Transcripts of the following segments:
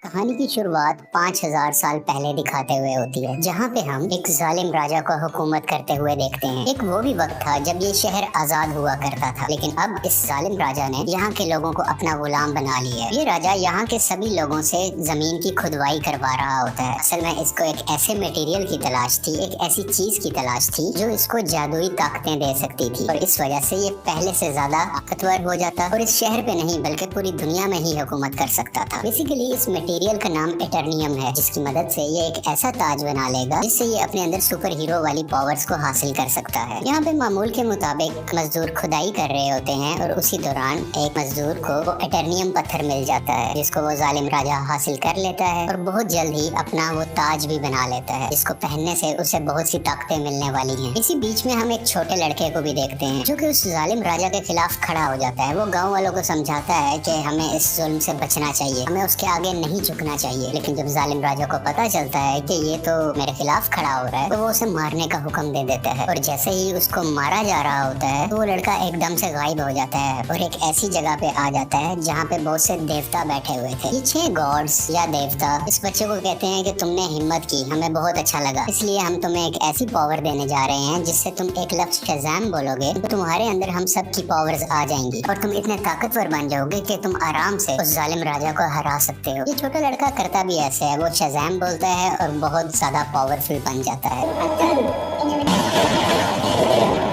कहानी की शुरुआत 5000 साल पहले दिखाते हुए होती है, जहाँ पे हम एक जालिम राजा को हुकूमत करते हुए देखते हैं। एक वो भी वक्त था जब ये शहर आजाद हुआ करता था, लेकिन अब इस जालिम राजा ने यहाँ के लोगों को अपना गुलाम बना लिया है। ये राजा यहाँ के सभी लोगों से जमीन की खुदवाई करवा रहा होता है। असल में इसको एक ऐसे मटेरियल की तलाश थी, एक ऐसी चीज की तलाश थी जो इसको जादुई ताकतें दे सकती थी, और इस वजह से ये पहले से ज्यादा ताकतवर हो जाता और इस शहर पे नहीं बल्कि पूरी दुनिया में ही हुकूमत कर सकता था। बेसिकली इस मटेरियल का नाम एटर्नियम है, जिसकी मदद से ये एक ऐसा ताज बना लेगा जिससे ये अपने अंदर सुपर हीरो वाली पावर्स को हासिल कर सकता है। यहाँ पे मामूल के मुताबिक मजदूर खुदाई कर रहे होते हैं और उसी दौरान एक मजदूर को वो एटर्नियम पत्थर मिल जाता है, जिसको वो जालिम राजा हासिल कर लेता है और बहुत जल्द ही अपना वो ताज भी बना लेता है, जिसको पहनने से उसे बहुत सी ताकतें मिलने वाली हैं। इसी बीच में हम एक छोटे लड़के को भी देखते हैं जो कि उस जालिम राजा के खिलाफ खड़ा हो जाता है। वो गाँव वालों को समझाता है कि हमें इस जुल्म से बचना चाहिए, हमें उसके आगे नहीं झुकना चाहिए। लेकिन जब जालिम राजा को पता चलता है कि ये तो मेरे खिलाफ खड़ा हो रहा है, तो वो उसे मारने का हुक्म दे देता है। और जैसे ही उसको मारा जा रहा होता है तो वो लड़का एकदम से गायब हो जाता है और एक ऐसी जगह पे आ जाता है जहाँ पे बहुत से देवता बैठे हुए थे। ये 6 गॉड्स या देवता इस बच्चे को कहते हैं कि तुमने हिम्मत की, हमें बहुत अच्छा लगा, इसलिए हम तुम्हें एक ऐसी पावर देने जा रहे हैं जिससे तुम एक लफ्ज शज़ाम बोलोगे तो तुम्हारे अंदर हम सब की पावर्स आ जाएंगी और तुम इतने ताकतवर बन जाओगे कि तुम आराम से उस जालिम राजा को हरा सकते हो। ये छोटा लड़का करता भी ऐसे है, वो शज़ाम बोलता है और बहुत ज्यादा पावरफुल बन जाता है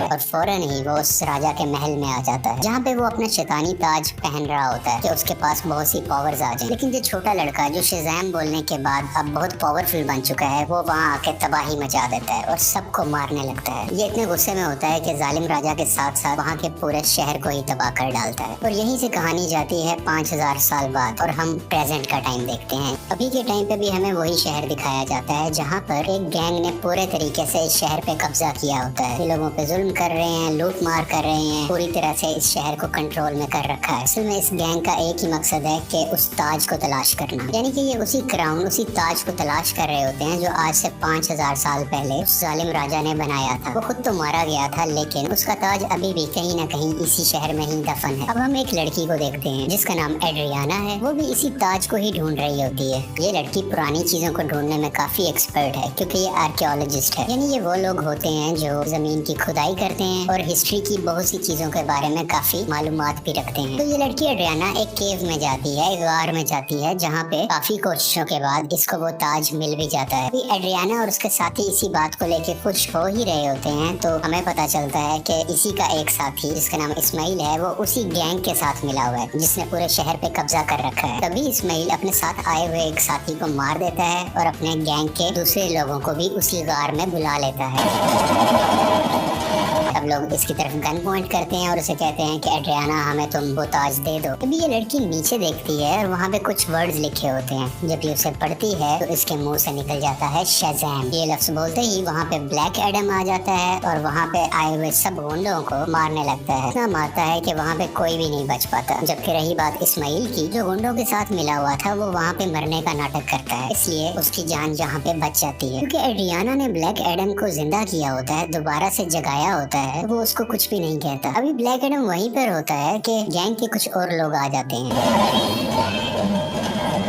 और फौरन ही वो उस राजा के महल में आ जाता है, जहाँ पे वो अपना शैतानी ताज पहन रहा होता है कि उसके पास बहुत सी पावर्स आ जाए। लेकिन जो छोटा लड़का जो शज़ाम बोलने के बाद अब बहुत पावरफुल बन चुका है, वो वहाँ आके तबाही मचा देता है और सबको मारने लगता है। ये इतने गुस्से में होता है कि जालिम राजा के साथ साथ वहाँ के पूरे शहर को ही तबाह कर डालता है। और यहीं से कहानी जाती है 5000 साल बाद और हम प्रेजेंट का टाइम देखते हैं। अभी के टाइम पे भी हमें वही शहर दिखाया जाता है, जहाँ पर एक गैंग ने पूरे तरीके से इस शहर पे कब्जा किया होता है। ये लोगों पे जुल्म कर रहे हैं, लूट मार कर रहे हैं, पूरी तरह से इस शहर को कंट्रोल में कर रखा है। असल में इस गैंग का एक ही मकसद है कि उस ताज को तलाश करना, यानी कि ये उसी क्राउन उसी ताज को तलाश कर रहे होते हैं जो आज से 5000 साल पहले उस जालिम राजा ने बनाया था। वो खुद तो मारा गया था, लेकिन उसका ताज अभी भी कहीं ना कहीं इसी शहर में ही दफन है। अब हम एक लड़की को देखते हैं जिसका नाम एड्रियाना है। वो भी इसी ताज को ही ढूंढ रही होती है। ये लड़की पुरानी चीजों को ढूंढने में काफी एक्सपर्ट है, क्योंकि ये आर्कियोलॉजिस्ट है, यानी ये वो लोग होते हैं जो जमीन की खुदाई करते हैं और हिस्ट्री की बहुत सी चीजों के बारे में काफी मालूमात भी रखते हैं। तो ये लड़की एड्रियाना एक केव में जाती है, एक गार में जाती है, जहाँ पे काफी कोशिशों के बाद इसको वो ताज मिल भी जाता है। अभी एड्रियाना और उसके साथी इसी बात को लेके खुश हो ही रहे होते हैं, तो हमें पता चलता है कि इसी का एक साथी जिसका नाम इस्माइल है, वो उसी गैंग के साथ मिला हुआ है जिसने पूरे शहर पे कब्जा कर रखा है। तभी इस्माइल अपने साथ आए हुए एक साथी को मार देता है और अपने गैंग के दूसरे लोगों को भी उसी गार में बुला लेता है। सब लोग इसकी तरफ गन पॉइंट करते हैं और उसे कहते हैं कि एड्रियाना हमें तुम वो ताज दे दो। तभी ये लड़की नीचे देखती है और वहाँ पे कुछ वर्ड्स लिखे होते हैं। जब ये उसे पढ़ती है तो इसके मुंह से निकल जाता है शज़ाम। ये लफ्ज बोलते ही वहाँ पे ब्लैक एडम आ जाता है और वहाँ पे आए हुए सब गुंडों को मारने लगता है। इतना मारता है कि वहाँ पे कोई भी नहीं बच पाता। जबकि रही बात इस्माइल की, जो गुंडों के साथ मिला हुआ था, वो वहाँ पे मरने का नाटक करता है, इसलिए उसकी जान जहाँ पे बच जाती है। क्योंकि एड्रियाना ने ब्लैक एडम को जिंदा किया होता है, दोबारा से जगाया होता है, वो उसको कुछ भी नहीं कहता। अभी ब्लैक एडम वहीं पर होता है कि गैंग के कुछ और लोग आ जाते हैं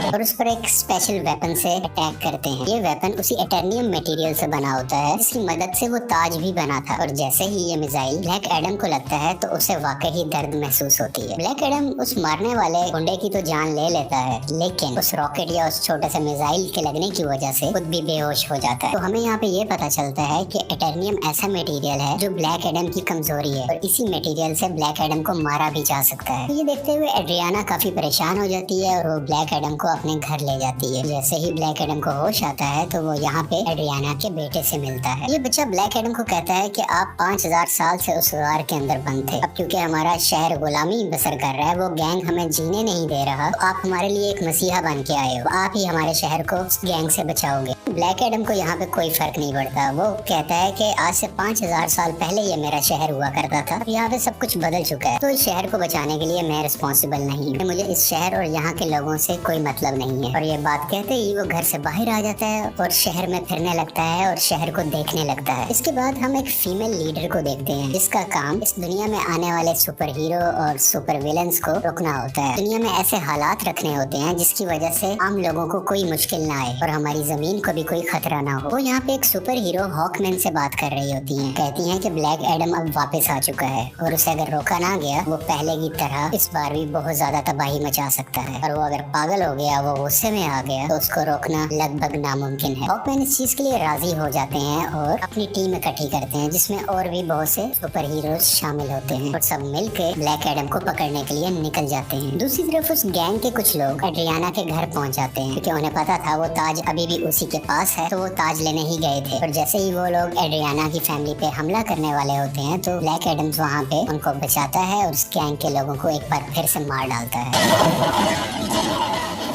और उस पर एक स्पेशल वेपन से अटैक करते हैं। ये वेपन उसी एटर्नियम मटेरियल से बना होता है, जिसकी मदद से वो ताज भी बना था। और जैसे ही ये मिसाइल ब्लैक एडम को लगता है तो उसे वाकई ही दर्द महसूस होती है। ब्लैक एडम उस मारने वाले गुंडे की तो जान ले लेता है, लेकिन उस रॉकेट या उस छोटे से मिसाइल के लगने की वजह से खुद भी बेहोश हो जाता है। तो हमें यहाँ पे ये पता चलता है कि एटर्नियम ऐसा मटेरियल है जो ब्लैक एडम की कमजोरी है और इसी मटेरियल से ब्लैक एडम को मारा भी जा सकता है। तो ये देखते हुए एड्रियाना काफी परेशान हो जाती है और वो ब्लैक एडम को अपने घर ले जाती है। जैसे ही ब्लैक एडम को होश आता है तो वो यहाँ पे एड्रियाना के बेटे से मिलता है। ये बच्चा ब्लैक एडम को कहता है कि आप 5000 साल से उस गार के अंदर बंद थे, अब क्योंकि हमारा शहर गुलामी बसर कर रहा है, वो गैंग हमें जीने नहीं दे रहा, तो आप हमारे लिए एक मसीहा बन के आए हो, आप ही हमारे शहर को उस गैंग से बचाओगे। ब्लैक एडम को यहाँ पे कोई फर्क नहीं पड़ता। वो कहता है कि आज से 5000 साल पहले ये मेरा शहर हुआ करता था, यहाँ पे सब कुछ बदल चुका है, तो इस शहर को बचाने के लिए मैं रिस्पॉन्सिबल नहीं हूँ। मुझे इस शहर और यहाँ के लोगों से कोई मतलब नहीं है। और ये बात कहते ही वो घर से बाहर आ जाता है और शहर में फिरने लगता है और शहर को देखने लगता है। इसके बाद हम एक फीमेल लीडर को देखते हैं जिसका काम इस दुनिया में आने वाले सुपर हीरो और सुपर विलन्स को रोकना होता है। दुनिया में ऐसे हालात रखने होते हैं जिसकी वजह से आम लोगों को कोई मुश्किल ना आए और हमारी जमीन को भी कोई खतरा ना हो। वो यहाँ पे एक सुपर हीरो हॉकमैन से बात कर रही होती हैं। कहती हैं कि ब्लैक एडम अब वापस आ चुका है और उसे अगर रोका ना गया वो पहले की तरह इस बार भी बहुत ज्यादा तबाही मचा सकता है, और वो अगर पागल हो गया, वो गुस्से में आ गया, तो उसको रोकना लगभग नामुमकिन है। हॉकमैन इस चीज के लिए राजी हो जाते हैं और अपनी टीम इकट्ठी करते हैं जिसमें और भी बहुत से सुपर हीरोज शामिल होते हैं और सब मिलकर ब्लैक एडम को पकड़ने के लिए निकल जाते हैं। दूसरी तरफ उस गैंग के कुछ लोग एड्रियाना के घर पहुंच जाते हैं क्योंकि उन्हें पता था वो ताज अभी भी उसी के पास है, तो वो ताज लेने ही गए थे। और जैसे ही वो लोग एड्रियाना की फैमिली पे हमला करने वाले होते हैं तो ब्लैक एडम्स वहाँ पे उनको बचाता है और उस गैंग के लोगों को एक बार फिर से मार डालता है।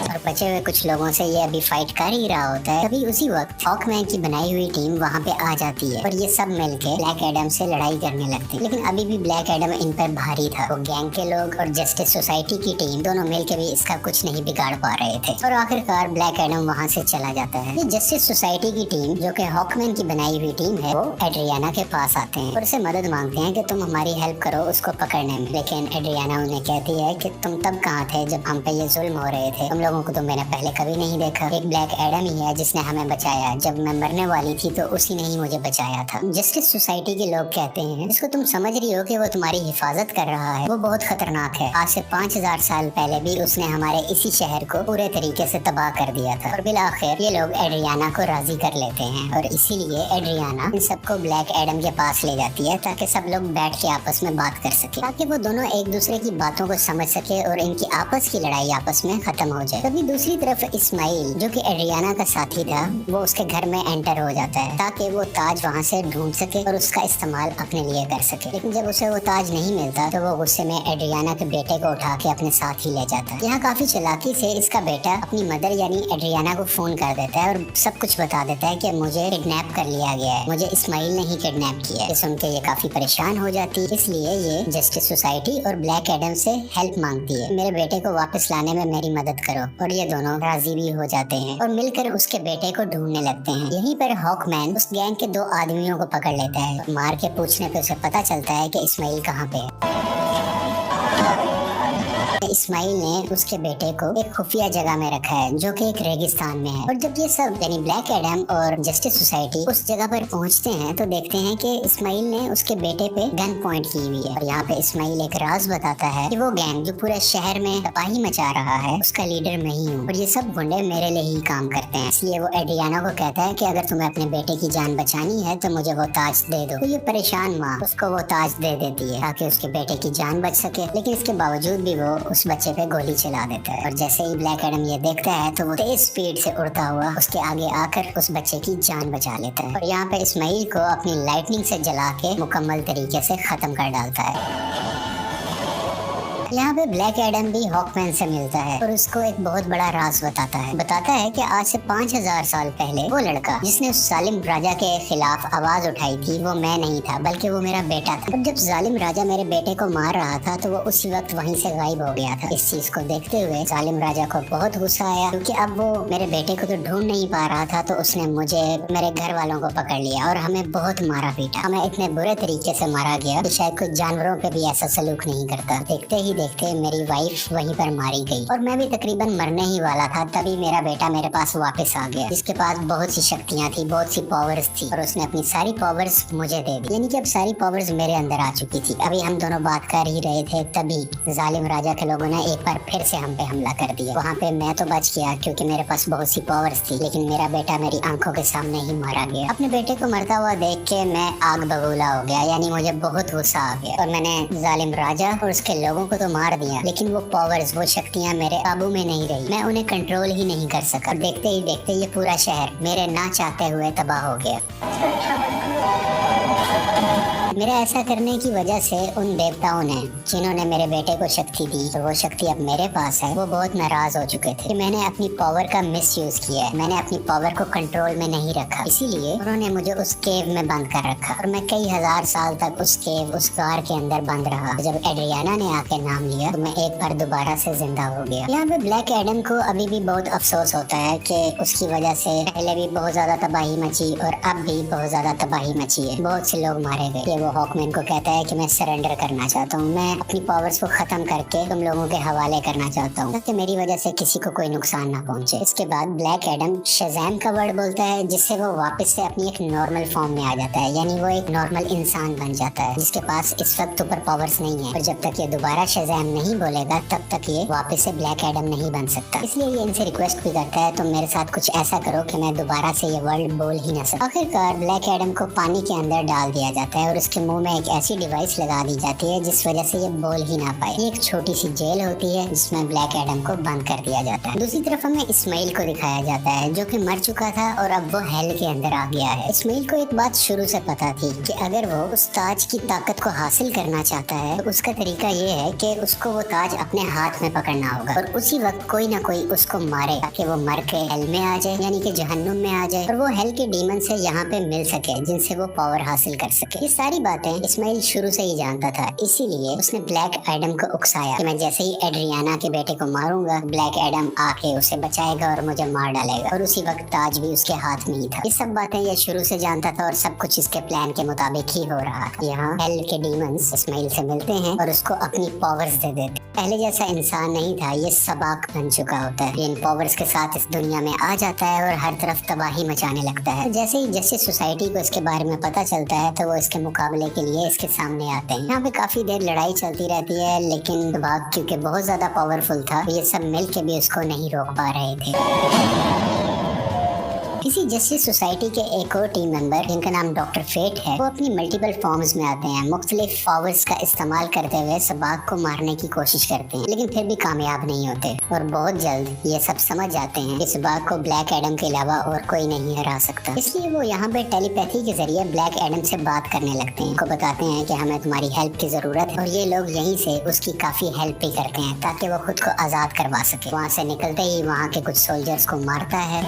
और बचे हुए कुछ लोगों से ये अभी फाइट कर ही रहा होता है, तभी उसी वक्त हॉकमैन की बनाई हुई टीम वहाँ पे आ जाती है और ये सब मिलके ब्लैक एडम से लड़ाई करने लगते हैं। लेकिन अभी भी ब्लैक एडम इन पर भारी था। वो गैंग के लोग और जस्टिस सोसाइटी की टीम दोनों मिलके भी इसका कुछ नहीं बिगाड़ पा रहे थे और आखिरकार ब्लैक एडम वहाँ से चला जाता है। ये जस्टिस सोसाइटी की टीम जो कि हॉकमैन की बनाई हुई टीम है, वो एड्रियाना के पास आते हैं और उसे मदद मांगते हैं कि तुम हमारी हेल्प करो उसको पकड़ने में। लेकिन एड्रियाना उन्हें कहती है कि तुम तब कहाँ थे जब हम पे ये जुल्म हो रहे थे, तुम लोगों को तो मैंने पहले कभी नहीं देखा। एक ब्लैक एडम ही है जिसने हमें बचाया, जब मैं मरने वाली थी तो उसी ने ही मुझे बचाया था। जस्टिस सोसाइटी के लोग कहते हैं इसको तुम समझ रही हो कि वो तुम्हारी हिफाजत कर रहा है, वो बहुत खतरनाक है। आज से 5000 साल पहले भी उसने हमारे इसी शहर को पूरे तरीके से तबाह कर दिया था। और बिलाखिर ये लोग एड्रियाना को राजी कर लेते हैं और इसीलिए एड्रियाना इन सबको ब्लैक एडम के पास ले जाती है ताकि सब लोग बैठ के आपस में बात कर सके, ताकि वो दोनों एक दूसरे की बातों को समझ सके और इनकी आपस की लड़ाई आपस में खत्म हो जाए। तभी दूसरी तरफ इस्माइल जो कि एड्रियाना का साथी था, वो उसके घर में एंटर हो जाता है ताकि वो ताज वहाँ से ढूंढ सके और उसका इस्तेमाल अपने लिए कर सके। लेकिन जब उसे वो ताज नहीं मिलता तो वो गुस्से में एड्रियाना के बेटे को उठा के अपने साथ ही ले जाता है। यहाँ काफी चालाकी से इसका बेटा अपनी मदर यानी एड्रियाना को फोन कर देता है और सब कुछ बता देता है कि मुझे किडनैप कर लिया गया है, मुझे इस्माइल ने ही किडनैप किया है। ये सुन के ये काफी परेशान हो जाती है, इसलिए ये जस्टिस सोसाइटी और ब्लैक एडम से हेल्प मांगती है, मेरे बेटे को वापस लाने में मेरी मदद करो। और ये दोनों राजी भी हो जाते हैं और मिलकर उसके बेटे को ढूंढने लगते हैं। यहीं पर हॉकमैन उस गैंग के 2 आदमियों को पकड़ लेता है। मार के पूछने पे उसे पता चलता है कि इस्माइल कहाँ पे है। इस्माइल ने उसके बेटे को एक खुफिया जगह में रखा है जो कि एक रेगिस्तान में है। और जब ये सब यानी ब्लैक एडम और जस्टिस सोसाइटी उस जगह पर पहुंचते हैं तो देखते हैं कि इस्माइल ने उसके बेटे पे गन पॉइंट की हुई है। और यहाँ पे इस्माइल एक राज बताता है कि वो गैंग जो पूरे शहर में तबाही मचा रहा है उसका लीडर मैं ही हूँ और ये सब गुंडे मेरे लिए ही काम करते हैं। इसलिए वो एड्रियाना को कहता है कि अगर तुम्हें अपने बेटे की जान बचानी है तो मुझे वो ताज दे दो। तो ये परेशान माँ उसको वो ताज दे देती है ताकि उसके बेटे की जान बच सके, लेकिन इसके बावजूद भी वो उस बच्चे पे गोली चला देता है। और जैसे ही ब्लैक एडम ये देखता है तो वो तेज स्पीड से उड़ता हुआ उसके आगे आकर उस बच्चे की जान बचा लेता है और यहाँ पे इस्माइल को अपनी लाइटनिंग से जला के मुकम्मल तरीके से खत्म कर डालता है। यहाँ पे ब्लैक एडम भी हॉकमैन से मिलता है और उसको एक बहुत बड़ा राज बताता है कि आज से 5000 साल पहले वो लड़का जिसने उस जालिम राजा के खिलाफ आवाज उठाई थी वो मैं नहीं था बल्कि वो मेरा बेटा था। और जब जालिम राजा मेरे बेटे को मार रहा था तो वो उसी वक्त वहीं से गायब हो गया था। इस चीज को देखते हुए जालिम राजा को बहुत गुस्सा आया क्योंकि अब वो मेरे बेटे को तो ढूंढ नहीं पा रहा था, तो उसने मुझे मेरे घर वालों को पकड़ लिया और हमें बहुत मारा पीटा। हमें इतने बुरे तरीके से मारा गया कि शायद कुछ जानवरों पे भी ऐसा सलूक नहीं करता। देखते ही देखते मेरी वाइफ वहीं पर मारी गई और मैं भी तकरीबन मरने ही वाला था, तभी मेरा बेटा मेरे पास वापस आ गया जिसके पास बहुत सी शक्तियां थी, बहुत सी पावर्स थी और उसने अपनी सारी पावर्स मुझे दे दी। यानी कि अब सारी पावर्स मेरे अंदर आ चुकी थी। अभी हम दोनों बात कर ही रहे थे तभी जालिम राजा के लोगों ने एक बार फिर से हम पे हमला कर दिया। वहाँ पे मैं तो बच गया क्योंकि मेरे पास बहुत सी पावर्स थी, लेकिन मेरा बेटा मेरी आंखों के सामने ही मारा गया। अपने बेटे को मरता हुआ देख के मैं आग बबूला हो गया, यानी मुझे बहुत गुस्सा आ गया और मैंने जालिम राजा और उसके लोगों को तो मार दिया, लेकिन वो पावर्स, वो शक्तियाँ मेरे काबू में नहीं रही। मैं उन्हें कंट्रोल ही नहीं कर सका और देखते ही देखते ये पूरा शहर मेरे ना चाहते हुए तबाह हो गया। मेरा ऐसा करने की वजह से उन देवताओं ने, जिन्होंने मेरे बेटे को शक्ति दी और वो शक्ति अब मेरे पास है, वो बहुत नाराज हो चुके थे कि मैंने अपनी पावर का मिसयूज किया है, मैंने अपनी पावर को कंट्रोल में नहीं रखा। इसीलिए उन्होंने मुझे उस केव में बंद कर रखा और मैं कई हजार साल तक उस केव, उस गार के अंदर बंद रहा। जब एड्रियाना ने आके नाम लिया तो मैं एक बार दोबारा से जिंदा हो गया। यहाँ पे ब्लैक एडम को अभी भी बहुत अफसोस होता है कि उसकी वजह से पहले भी बहुत ज्यादा तबाही मची और अब भी बहुत ज्यादा तबाही मची है, बहुत से लोग मारे गए। वो हॉकमैन को कहता है कि मैं सरेंडर करना चाहता हूँ, मैं अपनी पावर्स को खत्म करके तुम लोगों के हवाले करना चाहता हूँ ताकि मेरी वजह से किसी को कोई नुकसान ना पहुंचे। इसके बाद ब्लैक एडम शज़ैम का वर्ड बोलता है, जिससे वो वापस से अपनी एक नॉर्मल फॉर्म में आ जाता है, यानी वो एक नॉर्मल इंसान बन जाता है जिसके पास इस वक्त सुपर पावर्स नहीं है। और जब तक ये दोबारा शज़ैम नहीं बोलेगा तब तक ये वापस से ब्लैक एडम नहीं बन सकता। इसलिए ये इनसे रिक्वेस्ट भी करता है, तुम मेरे साथ कुछ ऐसा करो कि मैं दोबारा से ये वर्ड बोल ही ना सकूं। आखिरकार ब्लैक एडम को पानी के अंदर डाल दिया जाता है और उसके मुंह में एक ऐसी डिवाइस लगा दी जाती है जिस वजह से ये बोल ही ना पाए। ये एक छोटी सी जेल होती है जिसमें ब्लैक एडम को बंद कर दिया जाता है। दूसरी तरफ हमें इस्माइल को दिखाया जाता है जो कि मर चुका था और अब वो हेल के अंदर आ गया है। इस्माइल को एक बात शुरू से पता थी कि अगर वो उस ताज की ताकत को हासिल करना चाहता है तो उसका तरीका ये है कि उसको वो ताज अपने हाथ में पकड़ना होगा और उसी वक्त कोई ना कोई उसको मारे ताकि वो मर के हेल में आ जाए, यानी कि जहन्नुम में आ जाए और वो हेल के डीमन से यहाँ पे मिल सके जिनसे वो पावर हासिल कर सके। ये सारी बातें इस्माइल शुरू से ही जानता था, इसीलिए उसने ब्लैक एडम को उकसाया कि मैं जैसे ही एड्रियाना के बेटे को मारूंगा ब्लैक एडम आके उसे बचाएगा और मुझे मार डालेगा। और उसी वक्त ताज भी उसके हाथ में ही था। ये सब बातें ये शुरू से जानता था और सब कुछ इसके प्लान के मुताबिक ही हो रहा था। यहाँ हेल के डीमंस इस्माइल से मिलते हैं और उसको अपनी पावर्स दे देते। पहले जैसा इंसान नहीं था, ये सबाक बन चुका होता है। इन पावर्स के साथ इस दुनिया में आ जाता है और हर तरफ तबाही मचाने लगता है। जैसे ही जस्टिस सोसाइटी को इसके बारे में पता चलता है तो वो इसके मुकाबले के लिए इसके सामने आते हैं। यहाँ पे काफी देर लड़ाई चलती रहती है, लेकिन सबाक क्योंकि बहुत ज्यादा पावरफुल था ये सब मिल के भी उसको नहीं रोक पा रहे थे। इसी जस्टिस सोसाइटी के एक और टीम मेंबर जिनका नाम डॉक्टर फेट है, वो अपनी मल्टीपल फॉर्म्स में आते हैं। मुख्तलिफ पावर्स का इस्तेमाल करते हुए सबाक को मारने की कोशिश करते हैं, लेकिन फिर भी कामयाब नहीं होते। और बहुत जल्द ये सब समझ जाते हैं कि सबाक को ब्लैक एडम के अलावा और कोई नहीं हरा सकता। इसलिए वो यहाँ पे टेलीपैथी के जरिए ब्लैक एडम से बात करने लगते हैं। उनको बताते हैं कि हमें तुम्हारी हेल्प की जरूरत है और ये लोग यहीं से उसकी काफी हेल्प भी करते हैं ताकि वो खुद को आजाद करवा सके। वहाँ से निकलते ही वहाँ के कुछ सोल्जर्स को मारता है,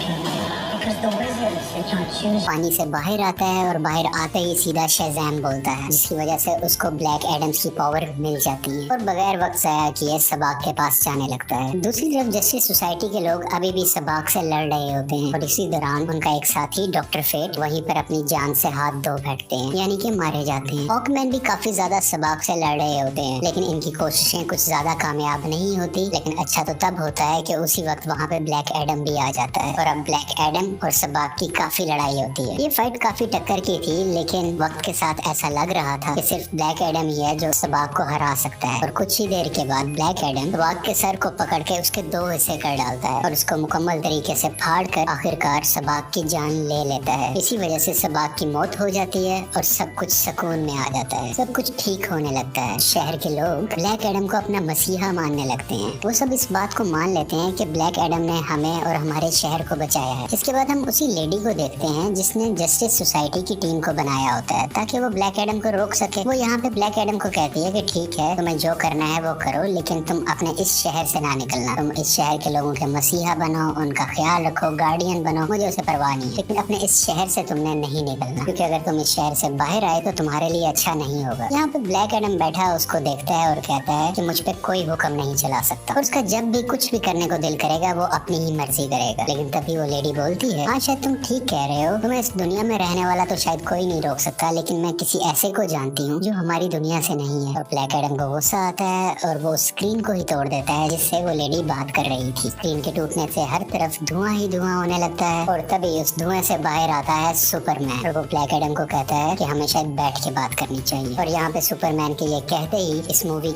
पानी से बाहर आता है और बाहर आते ही सीधा शज़ैम बोलता है, जिसकी वजह से उसको ब्लैक एडम्स की पावर मिल जाती है और बगैर वक्त ज़ाया किए सबाक के पास जाने लगता है। दूसरी तरफ जस्टिस सोसाइटी के लोग अभी भी सबाक से लड़ रहे होते हैं और इसी दौरान उनका एक साथी डॉक्टर फेट वहीं पर अपनी जान से हाथ धो बैठते हैं, यानी कि मारे जाते हैं। हॉकमैन भी काफी ज्यादा सबाक से लड़ रहे होते हैं, लेकिन इनकी कोशिशें कुछ ज्यादा कामयाब नहीं होती। लेकिन अच्छा तो तब होता है कि उसी वक्त वहाँ पे ब्लैक एडम भी आ जाता है और अब ब्लैक एडम और सबाक की काफी लड़ाई होती है। ये फाइट काफी टक्कर की थी, लेकिन वक्त के साथ ऐसा लग रहा था कि सिर्फ ब्लैक एडम ही है जो सबाक को हरा सकता है। और कुछ ही देर के बाद ब्लैक एडम सबाक के सर को पकड़ के उसके दो हिस्से कर डालता है और उसको मुकम्मल तरीके से फाड़ कर आखिरकार सबाक की जान ले लेता है। इसी वजह से सबाक की मौत हो जाती है और सब कुछ सुकून में आ जाता है, सब कुछ ठीक होने लगता है। शहर के लोग ब्लैक एडम को अपना मसीहा मानने लगते हैं। वो सब इस बात को मान लेते हैं कि ब्लैक एडम ने हमें और हमारे शहर को बचाया है। इसके बाद हम उसी लेडी को देखते हैं जिसने जस्टिस सोसाइटी की टीम को बनाया होता है ताकि वो ब्लैक एडम को रोक सके। वो यहाँ पे ब्लैक एडम को कहती है कि ठीक है, तुम्हें जो करना है वो करो, लेकिन तुम अपने इस शहर से ना निकलना। तुम इस शहर के लोगों के मसीहा बनो, उनका ख्याल रखो, गार्डियन बनो, मुझे उसे परवाह नहीं, लेकिन अपने इस शहर से तुमने नहीं निकलना, क्योंकि अगर तुम इस शहर से बाहर आए तो तुम्हारे लिए अच्छा नहीं होगा। यहाँ पे ब्लैक एडम बैठा उसको देखता है और कहता है कि मुझ पे कोई हुक्म नहीं चला सकता और उसका जब भी कुछ भी करने को दिल करेगा वो अपनी ही मर्जी करेगा। लेकिन तभी वो लेडी बोलती है, हाँ शायद तुम ठीक कह रहे हो, तुम्हें इस दुनिया में रहने वाला तो शायद कोई नहीं रोक सकता, लेकिन मैं किसी ऐसे को जानती हूँ जो हमारी दुनिया से नहीं है। और ब्लैक एडम को गुस्सा आता है और वो स्क्रीन को ही तोड़ देता है जिससे वो लेडी बात कर रही थी। स्क्रीन के टूटने से हर तरफ धुआं ही धुआं होने लगता है और तभी उस धुएं से बाहर आता है सुपरमैन और वो ब्लैक एडम को कहता है कि हमें शायद बैठ के बात करनी चाहिए। और यहाँ पे सुपरमैन के ये कहते ही इस मूवी